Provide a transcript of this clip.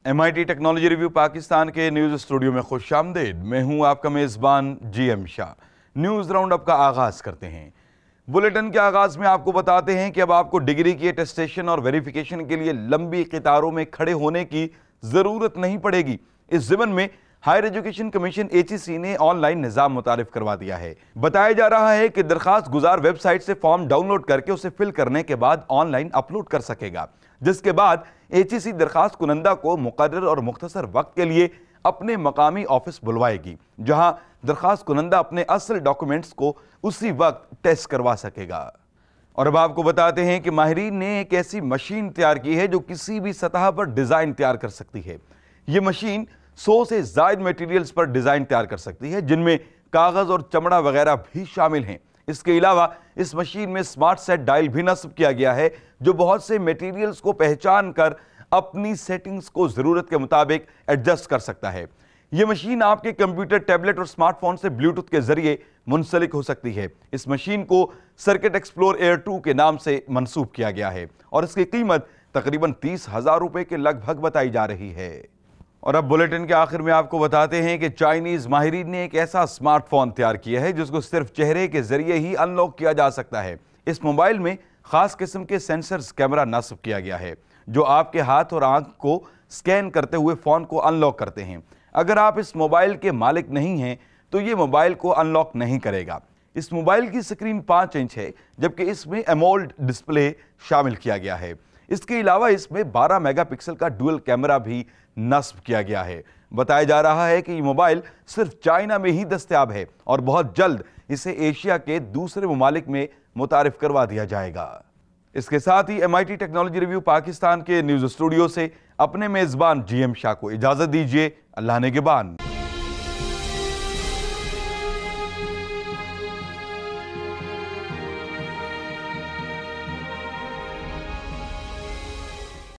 MIT technology review Pakistan के news studio में खुशामदीद। मैं हूं आपका मेज़बान GM शाह। न्यूज़ राउंडअप का आगाज़ करते हैं। बुलेटिन के आगाज़ में आपको बताते हैं कि अब आपको डिग्री की अटेस्टेशन और वेरिफिकेशन के लिए लंबी कतारों में खड़े होने की ज़रूरत नहीं पड़ेगी। इस ज़िमन में हायर एजुकेशन कमीशन HEC ने ऑनलाइन निज़ाम मुतारिफ करवा दिया है। बताया जा रहा है कि दरखास्त गुजार वेबसाइट से फॉर्म डाउनलोड करके उसे फिल करने के बाद ऑनलाइन अपलोड कर सकेगा, जिसके बाद HEC दरखास्त कुनंदा को मुकर्रर और मुख्तसर वक्त के लिए अपने मकामी ऑफिस बुलवाएगी, जहां दरखास्त कुनंदा अपने असल डॉक्यूमेंट्स को उसी वक्त टेस्ट करवा सकेगा। और अब आपको बताते हैं कि माहिरीन ने एक ऐसी मशीन तैयार की है जो किसी भी सतह पर डिज़ाइन तैयार कर सकती है। यह मशीन 100 से ज़ायद मटेरियल्स पर डिज़ाइन तैयार कर सकती है, जिनमें कागज़ और चमड़ा वगैरह भी शामिल हैं। इसके अलावा इस मशीन में स्मार्ट सेट डायल भी नस्ब किया गया है, जो बहुत से मटेरियल्स को पहचान कर अपनी सेटिंग्स को ज़रूरत के मुताबिक एडजस्ट कर सकता है। यह मशीन आपके कंप्यूटर, टैबलेट और स्मार्टफोन से ब्लूटूथ के जरिए मुंसलिक हो सकती है। इस मशीन को सर्किट एक्सप्लोर एयर 2 के नाम से मंसूब किया गया है और इसकी कीमत तकरीबन 30,000 रुपए के लगभग बताई जा रही है। और अब बुलेटिन के आखिर में आपको बताते हैं कि चाइनीज माहिरीन ने एक ऐसा स्मार्टफोन तैयार किया है जिसको सिर्फ चेहरे के जरिए ही अनलॉक किया जा सकता है। इस मोबाइल में खास किस्म के सेंसर्स कैमरा नस्ब किया गया है, जो आपके हाथ और आंख को स्कैन करते हुए फोन को अनलॉक करते हैं। अगर आप इस मोबाइल के मालिक नहीं हैं तो ये मोबाइल को अनलॉक नहीं करेगा। इस मोबाइल की स्क्रीन 5 इंच है, जबकि इसमें एमोल्ड डिस्प्ले शामिल किया गया है। इसके अलावा इसमें 12 मेगापिक्सल का डुअल कैमरा भी नस्ब किया गया है। बताया जा रहा है कि ये मोबाइल सिर्फ चाइना में ही दस्तयाब है और बहुत जल्द इसे एशिया के दूसरे ममालिक में मुतारिफ करवा दिया जाएगा। इसके साथ ही MIT टेक्नोलॉजी रिव्यू पाकिस्तान के न्यूज़ स्टूडियो से अपने मेज़बान GM शाह को इजाज़त दीजिए। अल्लाह ने के बान।